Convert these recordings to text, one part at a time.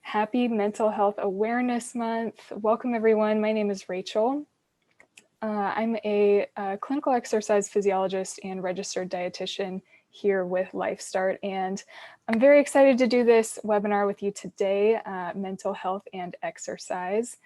Happy Mental Health Awareness Month. Welcome everyone. My name is Rachel. I'm a clinical exercise physiologist and registered dietitian here with LifeStart, and I'm very excited to do this webinar with you today, mental health and exercise.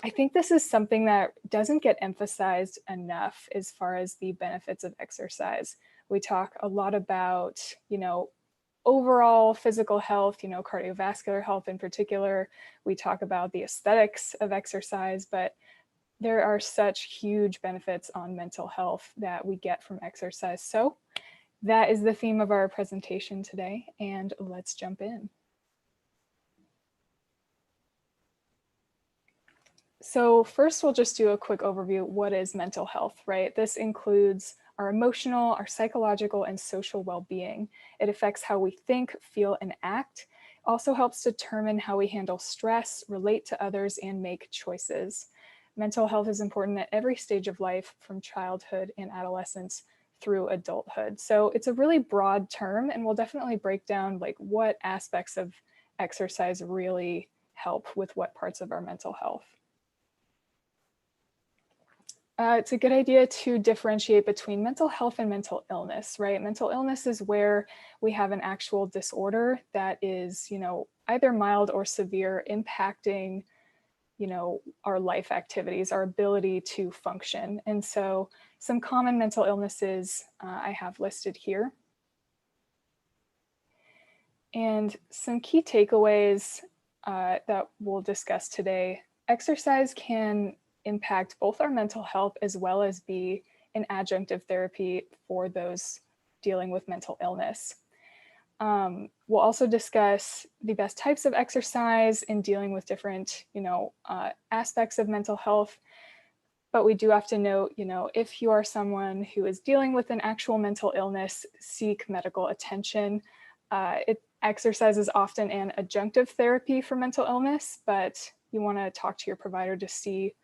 I think this is something that doesn't get emphasized enough as far as the benefits of exercise. We talk a lot about, overall physical health, cardiovascular health in particular. We talk about the aesthetics of exercise, but there are such huge benefits on mental health that we get from exercise. So that is the theme of our presentation today, and let's jump in. So first, we'll just do a quick overview. What is mental health, right? This includes our emotional, our psychological, and social well-being. It affects how we think, feel, and act. Also helps determine how we handle stress, relate to others, and make choices. Mental health is important at every stage of life, from childhood and adolescence through adulthood. So it's a really broad term, and we'll definitely break down like what aspects of exercise really help with what parts of our mental health. It's a good idea to differentiate between mental health and mental illness, right? Mental illness is where we have an actual disorder that is, either mild or severe, impacting, our life activities, our ability to function. And so some common mental illnesses I have listed here. And some key takeaways that we'll discuss today. Exercise can impact both our mental health as well as be an adjunctive therapy for those dealing with mental illness. We'll also discuss the best types of exercise in dealing with different, aspects of mental health. But we do have to note, if you are someone who is dealing with an actual mental illness, seek medical attention. Exercise is often an adjunctive therapy for mental illness, but you want to talk to your provider to see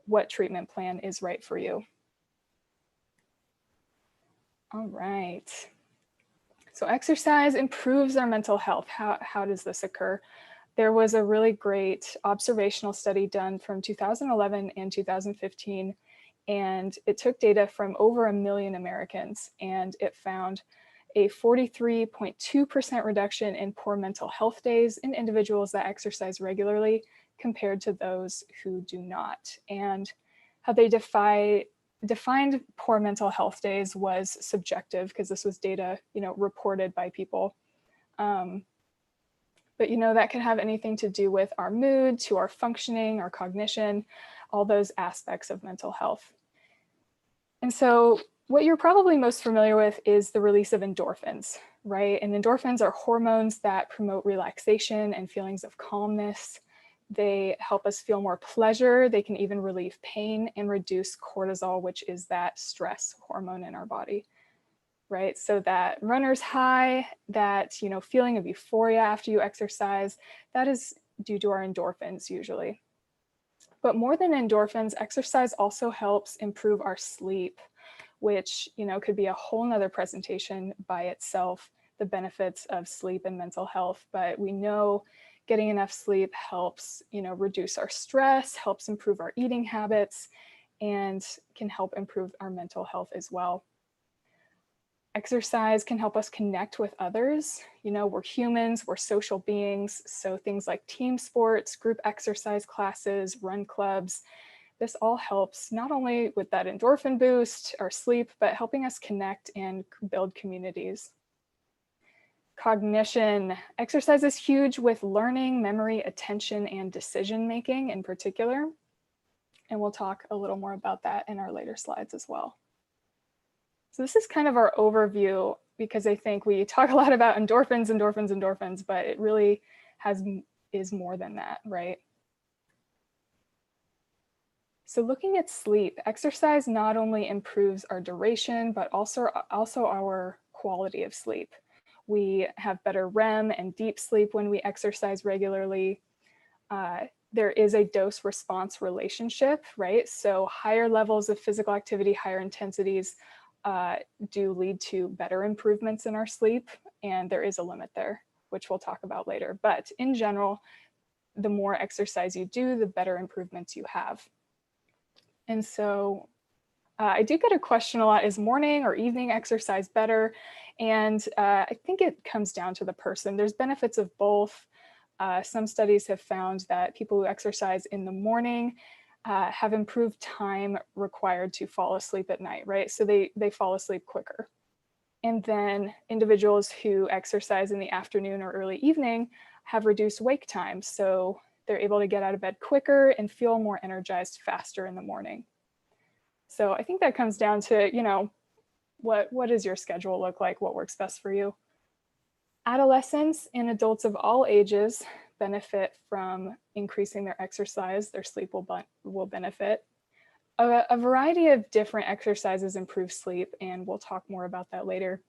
what treatment plan is right for you. All right. So exercise improves our mental health. How does this occur? There was a really great observational study done from 2011 and 2015, and it took data from over 1 million Americans, and it found a 43.2% reduction in poor mental health days in individuals that exercise regularly compared to those who do not. And how they defined poor mental health days was subjective, because this was data, reported by people. But that can have anything to do with our mood, to our functioning, our cognition, all those aspects of mental health. And so what you're probably most familiar with is the release of endorphins, right? And endorphins are hormones that promote relaxation and feelings of calmness. They help us feel more pleasure. They can even relieve pain and reduce cortisol, which is that stress hormone in our body, right? So that runner's high, that, feeling of euphoria after you exercise, that is due to our endorphins usually. But more than endorphins, exercise also helps improve our sleep, which, could be a whole nother presentation by itself, the benefits of sleep and mental health. But we know getting enough sleep helps, reduce our stress, helps improve our eating habits, and can help improve our mental health as well. Exercise can help us connect with others. We're humans, we're social beings. So things like team sports, group exercise classes, run clubs, this all helps not only with that endorphin boost, our sleep, but helping us connect and build communities. Cognition. Exercise is huge with learning, memory, attention, and decision-making in particular. And we'll talk a little more about that in our later slides as well. So this is kind of our overview, because I think we talk a lot about endorphins, but it really is more than that, right? So looking at sleep, exercise not only improves our duration, but also our quality of sleep. We have better REM and deep sleep when we exercise regularly. There is a dose-response relationship, right? So higher levels of physical activity, higher intensities do lead to better improvements in our sleep, and there is a limit there which we'll talk about later. But in general, the more exercise you do, the better improvements you have. And so I do get a question a lot, is morning or evening exercise better? And I think it comes down to the person. There's benefits of both. Some studies have found that people who exercise in the morning have improved time required to fall asleep at night, right? So they fall asleep quicker. And then individuals who exercise in the afternoon or early evening have reduced wake time. So they're able to get out of bed quicker and feel more energized faster in the morning. So I think that comes down to, you know, what does your schedule look like? What works best for you? Adolescents and adults of all ages benefit from increasing their exercise. Their sleep will benefit. A variety of different exercises improve sleep, and we'll talk more about that later.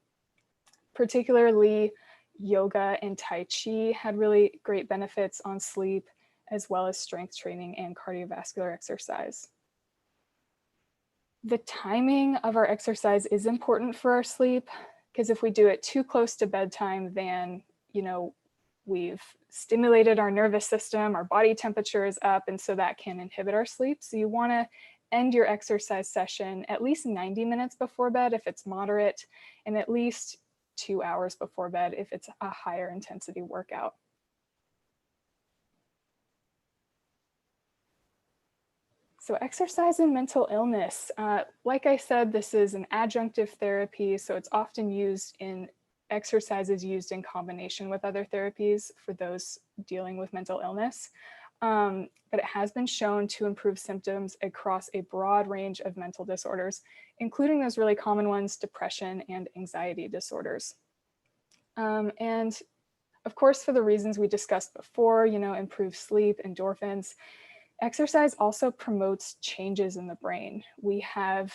Particularly, yoga and Tai Chi had really great benefits on sleep, as well as strength training and cardiovascular exercise. The timing of our exercise is important for our sleep, because if we do it too close to bedtime, then, you know, we've stimulated our nervous system, our body temperature is up, and so that can inhibit our sleep. So you want to end your exercise session at least 90 minutes before bed if it's moderate, and at least 2 hours before bed if it's a higher intensity workout. So exercise and mental illness. Like I said, this is an adjunctive therapy, so it's often used in exercises used in combination with other therapies for those dealing with mental illness. But it has been shown to improve symptoms across a broad range of mental disorders, including those really common ones, depression and anxiety disorders. And of course, for the reasons we discussed before, you know, improved sleep, endorphins. Exercise also promotes changes in the brain. We have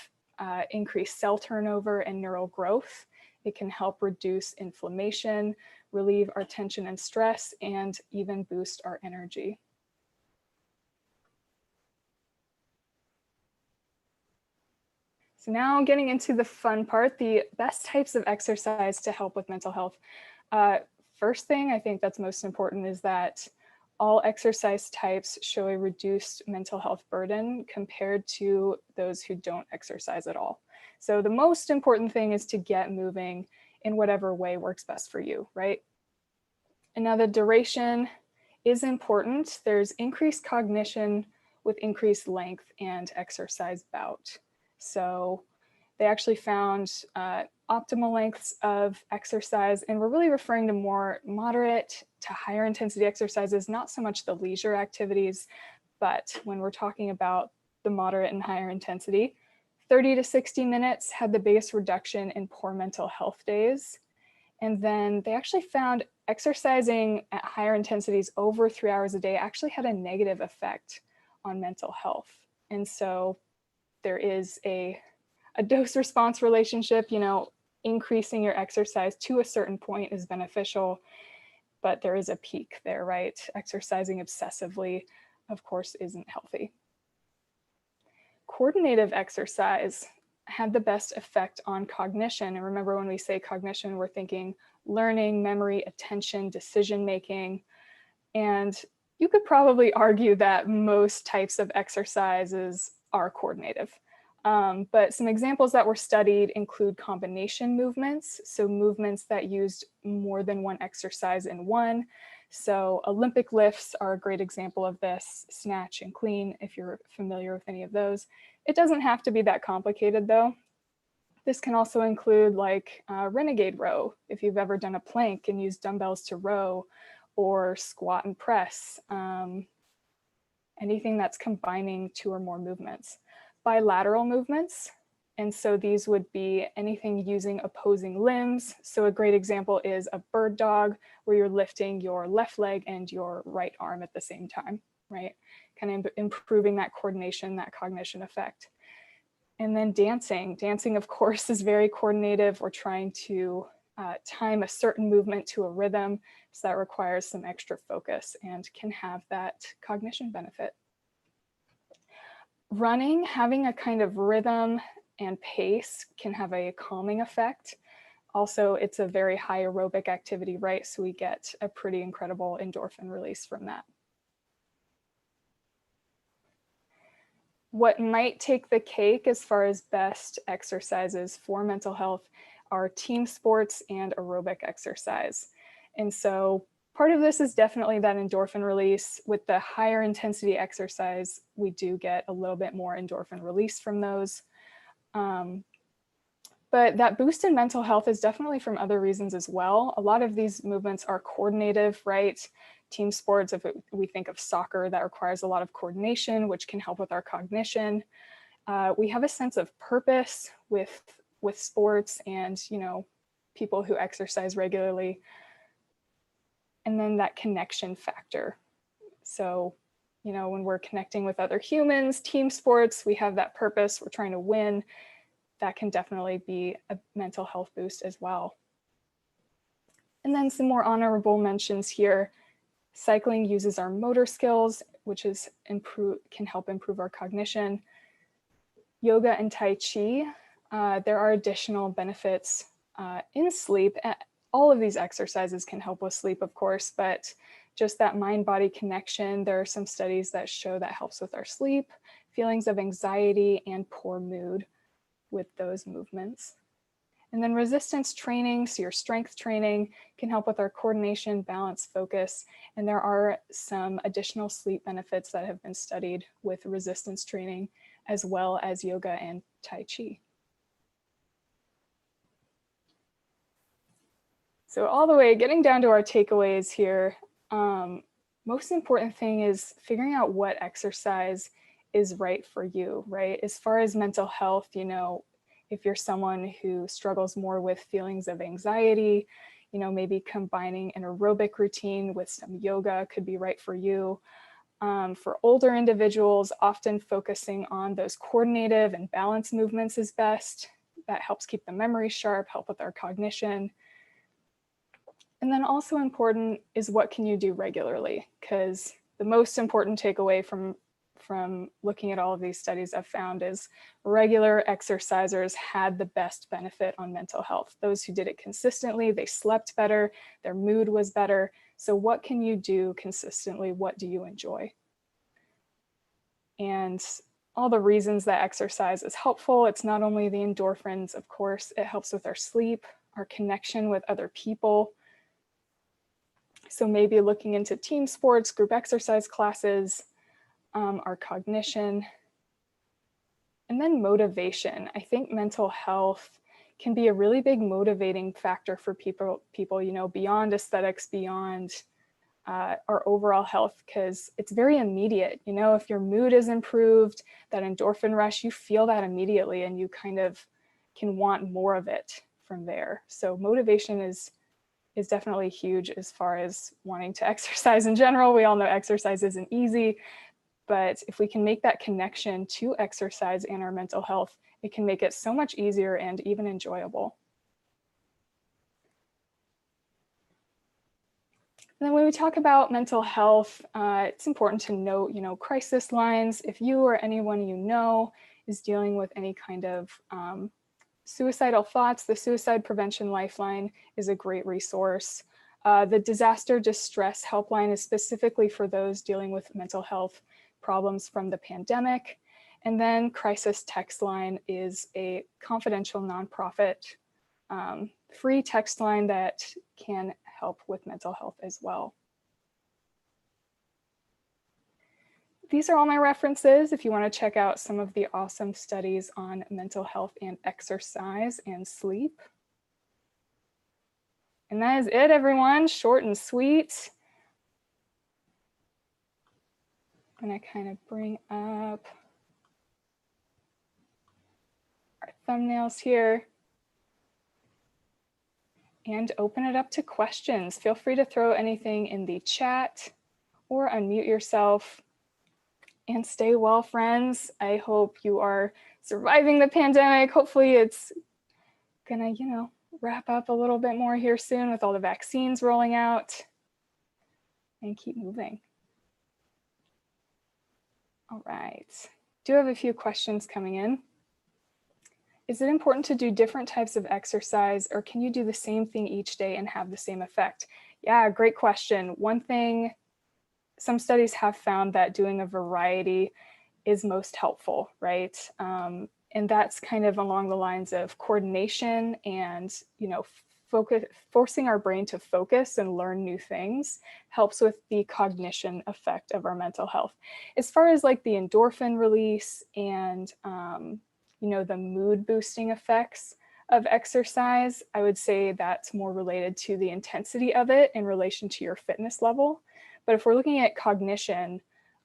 increased cell turnover and neural growth. It can help reduce inflammation, relieve our tension and stress, and even boost our energy. So now getting into the fun part, the best types of exercise to help with mental health. First thing I think that's most important is that all exercise types show a reduced mental health burden compared to those who don't exercise at all. So the most important thing is to get moving in whatever way works best for you, right? And now the duration is important. There's increased cognition with increased length and exercise bout. So they actually found optimal lengths of exercise, and we're really referring to more moderate to higher intensity exercises, not so much the leisure activities, but when we're talking about the moderate and higher intensity, 30 to 60 minutes had the biggest reduction in poor mental health days. And then they actually found exercising at higher intensities over 3 hours a day actually had a negative effect on mental health. And so there is a dose response relationship, you know, increasing your exercise to a certain point is beneficial, but there is a peak there, right? Exercising obsessively, of course, isn't healthy. Coordinative exercise had the best effect on cognition. And remember, when we say cognition, we're thinking learning, memory, attention, decision-making. And you could probably argue that most types of exercises are coordinative. But some examples that were studied include combination movements, so movements that used more than one exercise in one. So Olympic lifts are a great example of this, snatch and clean, if you're familiar with any of those. It doesn't have to be that complicated though. This can also include like renegade row, if you've ever done a plank and used dumbbells to row, or squat and press, anything that's combining 2 or more movements. Bilateral movements, and so these would be anything using opposing limbs. So a great example is a bird dog, where you're lifting your left leg and your right arm at the same time, right? Kind of improving that coordination, that cognition effect. And then dancing. Dancing, of course, is very coordinative. We're trying to time a certain movement to a rhythm, so that requires some extra focus and can have that cognition benefit. Running, having a kind of rhythm and pace can have a calming effect Also, it's a very high aerobic activity, right? So we get a pretty incredible endorphin release from that. What might take the cake as far as best exercises for mental health are team sports and aerobic exercise. And so part of this is definitely that endorphin release. With the higher intensity exercise, we do get a little bit more endorphin release from those. But that boost in mental health is definitely from other reasons as well. A lot of these movements are coordinative, right? Team sports, if we think of soccer, that requires a lot of coordination, which can help with our cognition. We have a sense of purpose with sports and, you know, people who exercise regularly. And then that connection factor. So, you know, when we're connecting with other humans, team sports, we have that purpose, we're trying to win. That can definitely be a mental health boost as well. And then some more honorable mentions here. Cycling uses our motor skills, which can help improve our cognition. Yoga and Tai Chi, there are additional benefits in sleep. All of these exercises can help with sleep, of course, but just that mind-body connection, there are some studies that show that helps with our sleep, feelings of anxiety, and poor mood with those movements. And then resistance training, so your strength training, can help with our coordination, balance, focus. And there are some additional sleep benefits that have been studied with resistance training, as well as yoga and Tai Chi. So all the way, getting down to our takeaways here, most important thing is figuring out what exercise is right for you, right? As far as mental health, you know, if you're someone who struggles more with feelings of anxiety, you know, maybe combining an aerobic routine with some yoga could be right for you. For older individuals, often focusing on those coordinative and balance movements is best. That helps keep the memory sharp, help with our cognition. And then also important is what can you do regularly? Because the most important takeaway from looking at all of these studies I've found is regular exercisers had the best benefit on mental health. Those who did it consistently, they slept better, their mood was better. So what can you do consistently? What do you enjoy? And all the reasons that exercise is helpful. It's not only the endorphins, of course, it helps with our sleep, our connection with other people. So maybe looking into team sports, group exercise classes, our cognition, and then motivation. I think mental health can be a really big motivating factor for people, you know, beyond aesthetics, beyond our overall health, because it's very immediate. You know, if your mood is improved, that endorphin rush, you feel that immediately and you kind of can want more of it from there. So motivation is definitely huge as far as wanting to exercise in general. We all know exercise isn't easy, but if we can make that connection to exercise and our mental health, it can make it so much easier and even enjoyable. And then when we talk about mental health, it's important to note, you know, crisis lines. If you or anyone you know is dealing with any kind of suicidal thoughts, the Suicide Prevention Lifeline is a great resource. The Disaster Distress Helpline is specifically for those dealing with mental health problems from the pandemic. And then Crisis Text Line is a confidential nonprofit free text line that can help with mental health as well. These are all my references if you want to check out some of the awesome studies on mental health and exercise and sleep. And that is it, everyone. Short and sweet. I'm going to kind of bring up our thumbnails here and open it up to questions. Feel free to throw anything in the chat or unmute yourself. And stay well, friends. I hope you are surviving the pandemic. Hopefully it's gonna, you know, wrap up a little bit more here soon with all the vaccines rolling out, and keep moving. All right, do have a few questions coming in. Is it important to do different types of exercise, or can you do the same thing each day and have the same effect? Yeah, great question. One thing, some studies have found that doing a variety is most helpful, right? And that's kind of along the lines of coordination and, forcing our brain to focus and learn new things helps with the cognition effect of our mental health. As far as like the endorphin release and, the mood boosting effects of exercise, I would say that's more related to the intensity of it in relation to your fitness level. But if we're looking at cognition,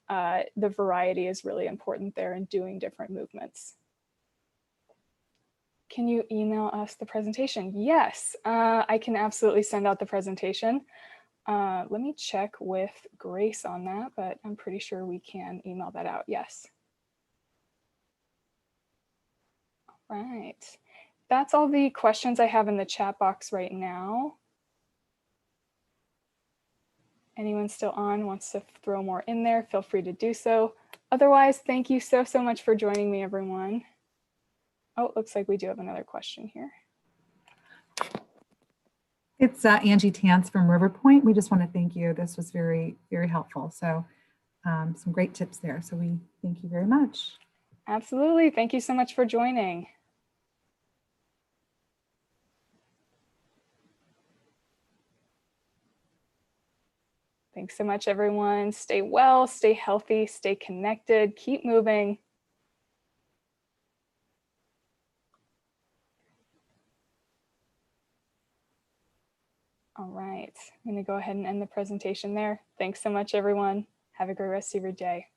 the variety is really important there in doing different movements. Can you email us the presentation? Yes, I can absolutely send out the presentation. Let me check with Grace on that, but I'm pretty sure we can email that out. Yes. All right. That's all the questions I have in the chat box right now. Anyone still on wants to throw more in there, feel free to do so. Otherwise, thank you so much for joining me, everyone. Oh, it looks like we do have another question here. It's Angie Tance from River Point. We just want to thank you. This was very, very helpful. So some great tips there. So we thank you very much. Absolutely. Thank you so much for joining. Thanks so much, everyone. Stay well, stay healthy, stay connected, keep moving. All right, I'm going to go ahead and end the presentation there. Thanks so much, everyone. Have a great rest of your day.